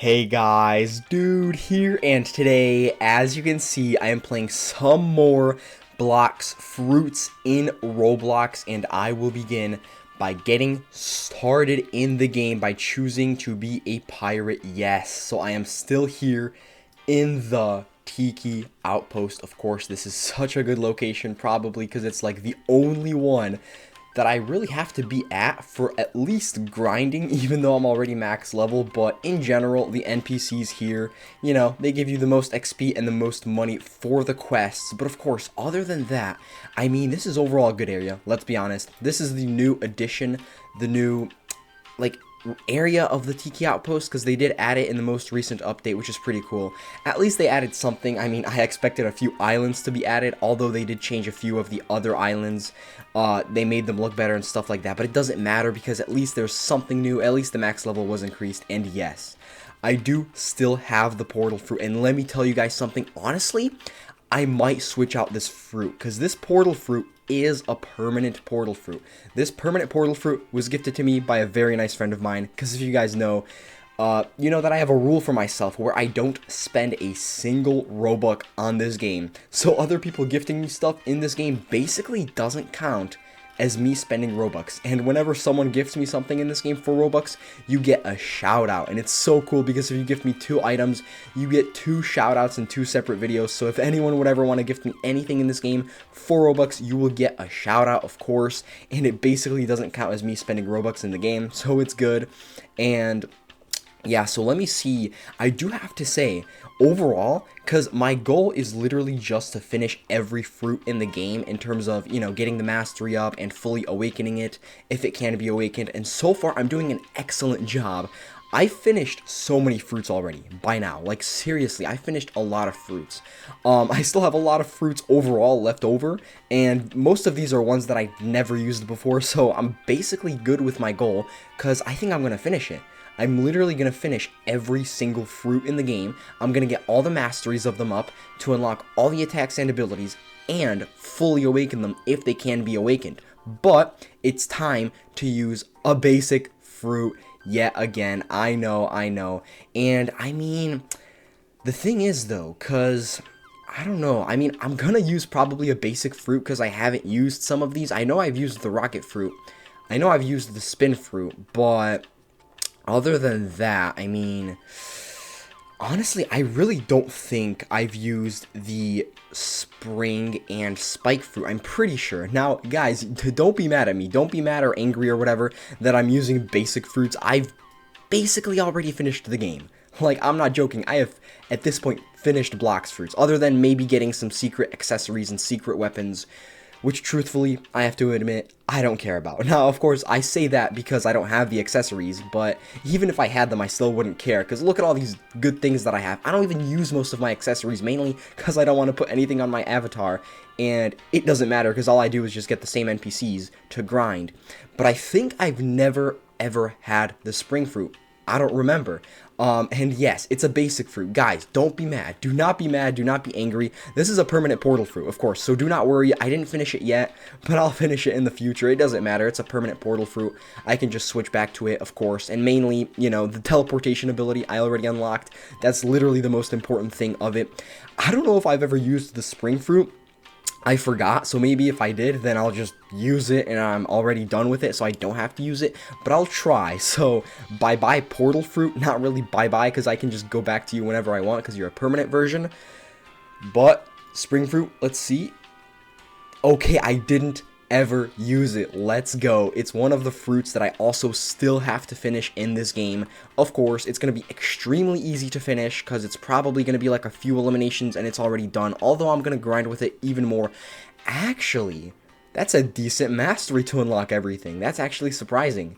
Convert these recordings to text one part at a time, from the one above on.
Hey guys, Dude here, and today, as you can see, I am playing some more Blox Fruits in Roblox, and I will begin by getting started in the game by choosing to be a pirate. Yes, so I am still here in the Tiki Outpost. Of course, this is such a good location, probably because it's like the only one that I really have to be at for at least grinding, even though I'm already max level. But in general, the NPCs here, they give you the most XP and the most money for the quests. But of course, other than that, I mean, this is overall a good area. Let's be honest. This is the new addition, the new, area of the Tiki Outpost, because they did add it in the most recent update, which is pretty cool. At least they added something. I mean, I expected a few islands to be added, although they did change a few of the other islands. They made them look better and stuff like that, but it doesn't matter because at least there's something new. At least the max level was increased, and yes, I do still have the portal fruit, and let me tell you guys something. Honestly, I might switch out this fruit, because this portal fruit is a permanent portal fruit. This permanent portal fruit was gifted to me by a very nice friend of mine, because if you guys know, you know that I have a rule for myself where I don't spend a single Robux on this game. So other people gifting me stuff in this game basically doesn't count as me spending Robux. And whenever someone gifts me something in this game for Robux, you get a shout out. And it's so cool because if you gift me 2 items, you get 2 shout outs in 2 separate videos. So if anyone would ever want to gift me anything in this game for Robux, you will get a shout out, of course. And it basically doesn't count as me spending Robux in the game. So it's good. And yeah, so let me see. I do have to say, overall, because my goal is literally just to finish every fruit in the game in terms of, getting the mastery up and fully awakening it if it can be awakened. And so far, I'm doing an excellent job. I finished so many fruits already by now. Like, seriously, I finished a lot of fruits. I still have a lot of fruits overall left over, and most of these are ones that I've never used before, so I'm basically good with my goal, because I think I'm going to finish it. I'm literally going to finish every single fruit in the game. I'm going to get all the masteries of them up to unlock all the attacks and abilities and fully awaken them if they can be awakened. But it's time to use a basic fruit yet again. I know. And I mean, the thing is though, because I don't know. I mean, I'm going to use probably a basic fruit because I haven't used some of these. I know I've used the rocket fruit. I know I've used the spin fruit, but other than that, I mean, honestly, I really don't think I've used the spring and spike fruit. I'm pretty sure. Now, guys, don't be mad at me. Don't be mad or angry or whatever that I'm using basic fruits. I've basically already finished the game. Like, I'm not joking. I have, at this point, finished Blox fruits, other than maybe getting some secret accessories and secret weapons, which, truthfully, I have to admit, I don't care about. Now, of course, I say that because I don't have the accessories, but even if I had them, I still wouldn't care, because look at all these good things that I have. I don't even use most of my accessories, mainly because I don't want to put anything on my avatar, and it doesn't matter, because all I do is just get the same NPCs to grind. But I think I've never, ever had the spring fruit. I don't remember. And yes, it's a basic fruit. Guys, don't be mad. Do not be mad. Do not be angry. This is a permanent portal fruit, of course, so do not worry. I didn't finish it yet, but I'll finish it in the future. It doesn't matter. It's a permanent portal fruit. I can just switch back to it, of course, and mainly, the teleportation ability I already unlocked. That's literally the most important thing of it. I don't know if I've ever used the spring fruit. I forgot, so maybe if I did, then I'll just use it and I'm already done with it, so I don't have to use it, but I'll try. So, bye-bye portal fruit, not really bye-bye, because I can just go back to you whenever I want, because you're a permanent version, but spring fruit, let's see. Okay, I didn't ever use it. Let's go. It's one of the fruits that I also still have to finish in this game. Of course, it's going to be extremely easy to finish because it's probably going to be like a few eliminations and it's already done, although I'm going to grind with it even more. Actually, that's a decent mastery to unlock everything. That's actually surprising.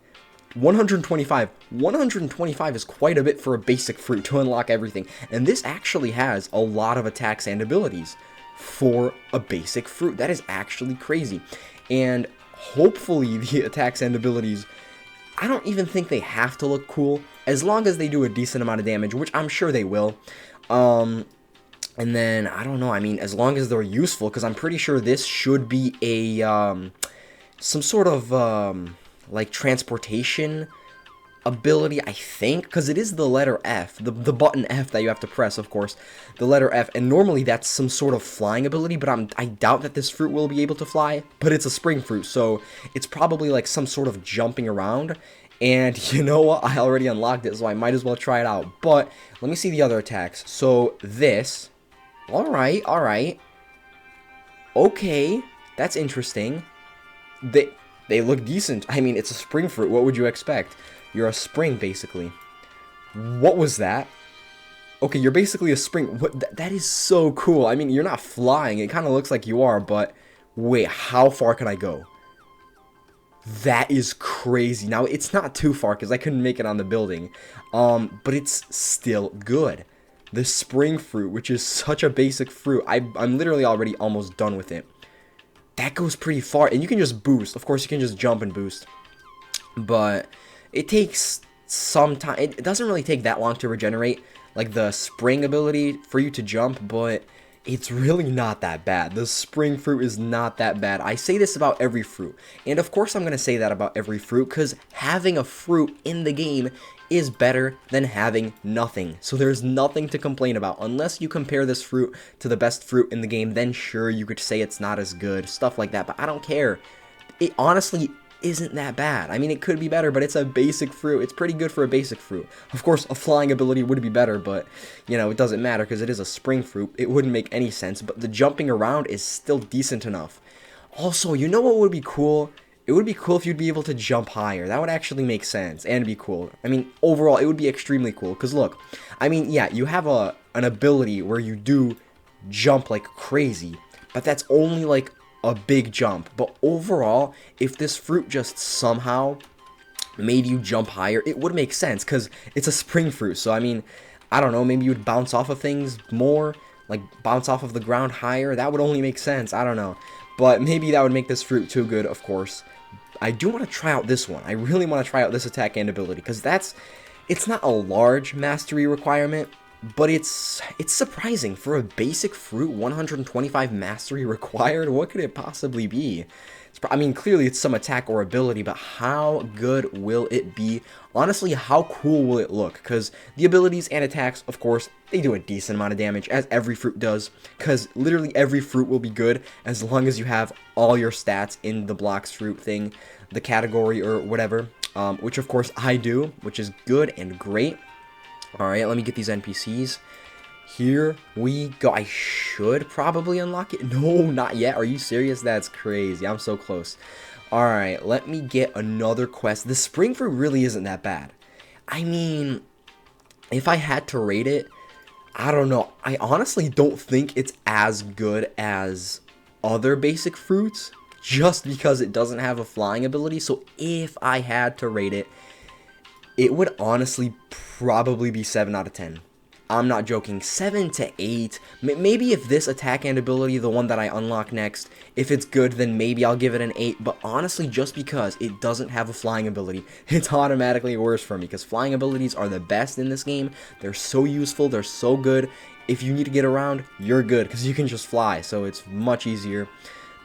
125. 125 is quite a bit for a basic fruit to unlock everything, and this actually has a lot of attacks and abilities for a basic fruit. That is actually crazy. And hopefully the attacks and abilities, I don't even think they have to look cool, as long as they do a decent amount of damage, which I'm sure they will. And then, I don't know, I mean, as long as they're useful, because I'm pretty sure this should be a, some sort of, like, transportation ability, I think, because it is the letter F, the button F that you have to press, of course, the letter F, and normally that's some sort of flying ability, but I doubt that this fruit will be able to fly, but it's a spring fruit, so it's probably like some sort of jumping around, and you know what, I already unlocked it, so I might as well try it out, but let me see the other attacks. So this, alright, okay, that's interesting. They look decent. I mean, it's a spring fruit, what would you expect? You're a spring, basically. What was that? Okay, you're basically a spring. What? That is so cool. I mean, you're not flying. It kind of looks like you are, but wait, how far can I go? That is crazy. Now, it's not too far because I couldn't make it on the building, but it's still good. The spring fruit, which is such a basic fruit, I'm literally already almost done with it. That goes pretty far, and you can just boost. Of course, you can just jump and boost, but it takes some time. It doesn't really take that long to regenerate, like the spring ability for you to jump, but it's really not that bad. The spring fruit is not that bad. I say this about every fruit, and of course I'm going to say that about every fruit, because having a fruit in the game is better than having nothing. So there's nothing to complain about. Unless you compare this fruit to the best fruit in the game, then sure, you could say it's not as good, stuff like that, but I don't care. It honestly isn't that bad. I mean, it could be better, but it's a basic fruit. It's pretty good for a basic fruit. Of course, a flying ability would be better, but, you know, it doesn't matter because it is a spring fruit. It wouldn't make any sense, but the jumping around is still decent enough. Also, you know what would be cool? It would be cool if you'd be able to jump higher. That would actually make sense and be cool. I mean, overall, it would be extremely cool. Because look, I mean, yeah, you have an ability where you do jump like crazy, but that's only like a big jump. But overall, if this fruit just somehow made you jump higher, it would make sense because it's a spring fruit. So I mean, I don't know, maybe you would bounce off of things more, like bounce off of the ground higher. That would only make sense. I don't know, but maybe that would make this fruit too good. Of course, I do want to try out this one. I really want to try out this attack and ability because it's not a large mastery requirement, but it's surprising for a basic fruit. 125 mastery required. What could it possibly be? I mean, clearly it's some attack or ability, but how good will it be? Honestly, how cool will it look? Because the abilities and attacks, of course, they do a decent amount of damage, as every fruit does. Because literally every fruit will be good as long as you have all your stats in the Blox fruit thing, the category or whatever, which of course I do, which is good and great. Alright, let me get these NPCs. Here we go. I should probably unlock it. No, not yet. Are you serious? That's crazy. I'm so close. Alright, let me get another quest. The spring fruit really isn't that bad. I mean, if I had to rate it, I don't know. I honestly don't think it's as good as other basic fruits, just because it doesn't have a flying ability. So if I had to rate it, it would honestly probably be 7 out of 10. I'm not joking, 7 to 8. Maybe if this attack and ability, the one that I unlock next, if it's good, then maybe I'll give it an 8. But honestly, just because it doesn't have a flying ability, it's automatically worse for me. Because flying abilities are the best in this game. They're so useful. They're so good. If you need to get around, you're good. Because you can just fly. So it's much easier.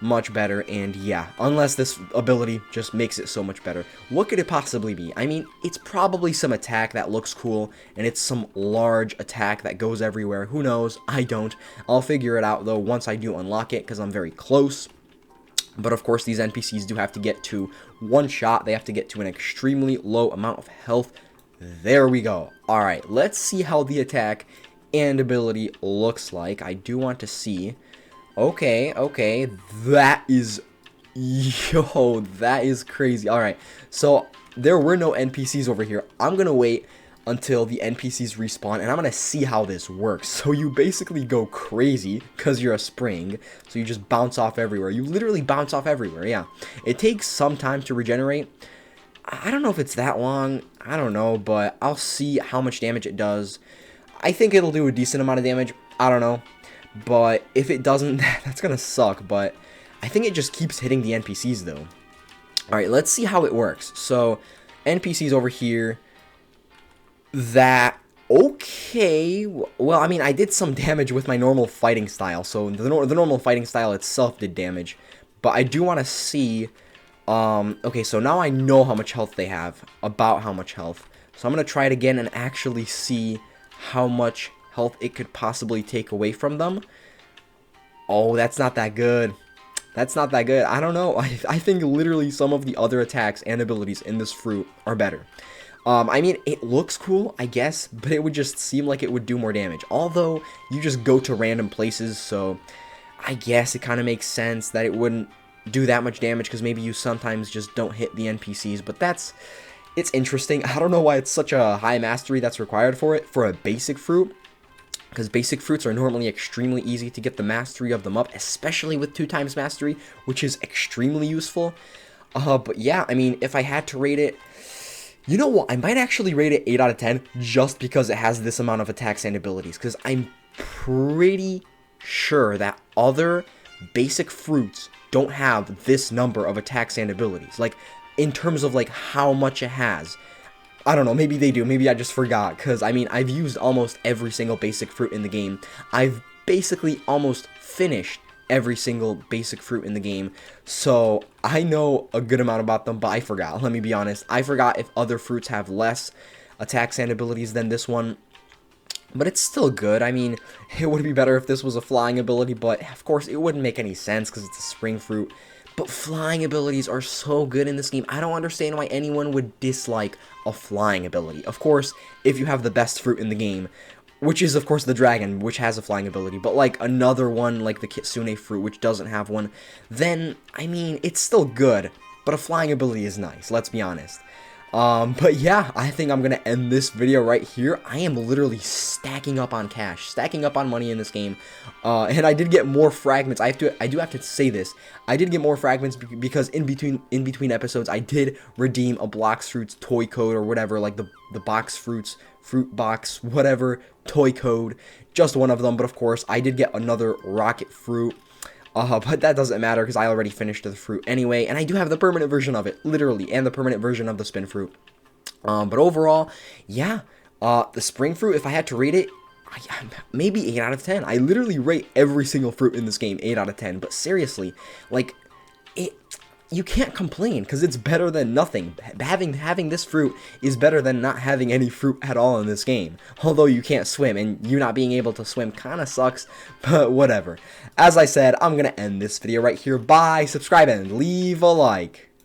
Much better, and yeah, unless this ability just makes it so much better. What could it possibly be? I mean, it's probably some attack that looks cool, and it's some large attack that goes everywhere. Who knows? I don't. I'll figure it out, though, once I do unlock it, because I'm very close. But of course, these NPCs do have to get to one shot. They have to get to an extremely low amount of health. There we go. Alright, let's see how the attack and ability looks like. I do want to see... Okay, that is, yo, that is crazy. Alright, so there were no NPCs over here. I'm gonna wait until the NPCs respawn, and I'm gonna see how this works. So you basically go crazy, because you're a spring, so you just bounce off everywhere. You literally bounce off everywhere, yeah. It takes some time to regenerate. I don't know if it's that long, I don't know, but I'll see how much damage it does. I think it'll do a decent amount of damage, I don't know. But if it doesn't, that's gonna suck. But I think it just keeps hitting the NPCs, though. Alright, let's see how it works. So, NPCs over here. Okay. Well, I mean, I did some damage with my normal fighting style. So, the normal fighting style itself did damage. But I do want to see... okay, so now I know how much health they have. About how much health. So I'm going to try it again and actually see how much health it could possibly take away from them. Oh, that's not that good. That's not that good. I don't know. I think literally some of the other attacks and abilities in this fruit are better. I mean, it looks cool, I guess, but it would just seem like it would do more damage. Although, you just go to random places, so I guess it kind of makes sense that it wouldn't do that much damage, because maybe you sometimes just don't hit the NPCs, but it's interesting. I don't know why it's such a high mastery that's required for it, for a basic fruit, because basic fruits are normally extremely easy to get the mastery of them up, especially with 2x mastery, which is extremely useful. But yeah, I mean, if I had to rate it, you know what, I might actually rate it 8 out of 10, just because it has this amount of attacks and abilities, because I'm pretty sure that other basic fruits don't have this number of attacks and abilities, like, in terms of, like, how much it has. I don't know, maybe they do, maybe I just forgot, because, I mean, I've used almost every single basic fruit in the game. I've basically almost finished every single basic fruit in the game, so I know a good amount about them, but I forgot, let me be honest. I forgot if other fruits have less attacks and abilities than this one, but it's still good. I mean, it would be better if this was a flying ability, but of course it wouldn't make any sense because it's a spring fruit. But flying abilities are so good in this game. I don't understand why anyone would dislike a flying ability. Of course, if you have the best fruit in the game, which is, of course, the dragon, which has a flying ability, but, like, another one, like the kitsune fruit, which doesn't have one, then, I mean, it's still good, but a flying ability is nice, let's be honest. But yeah, I think I'm gonna end this video right here. I am literally stacking up on cash, stacking up on money in this game, and I did get more fragments. I do have to say this. I did get more fragments because in between episodes, I did redeem a Blox Fruits toy code or whatever, like the Box Fruits fruit box, whatever toy code, just one of them. But of course, I did get another rocket fruit. But that doesn't matter because I already finished the fruit anyway, and I do have the permanent version of it, literally, and the permanent version of the spin fruit. But overall, yeah, the spring fruit, if I had to rate it, maybe 8 out of 10. I literally rate every single fruit in this game 8 out of 10, but seriously, like, you can't complain because it's better than nothing. Having this fruit is better than not having any fruit at all in this game. Although you can't swim, and you not being able to swim kind of sucks, but whatever. As I said, I'm going to end this video right here. Bye, subscribe, and leave a like.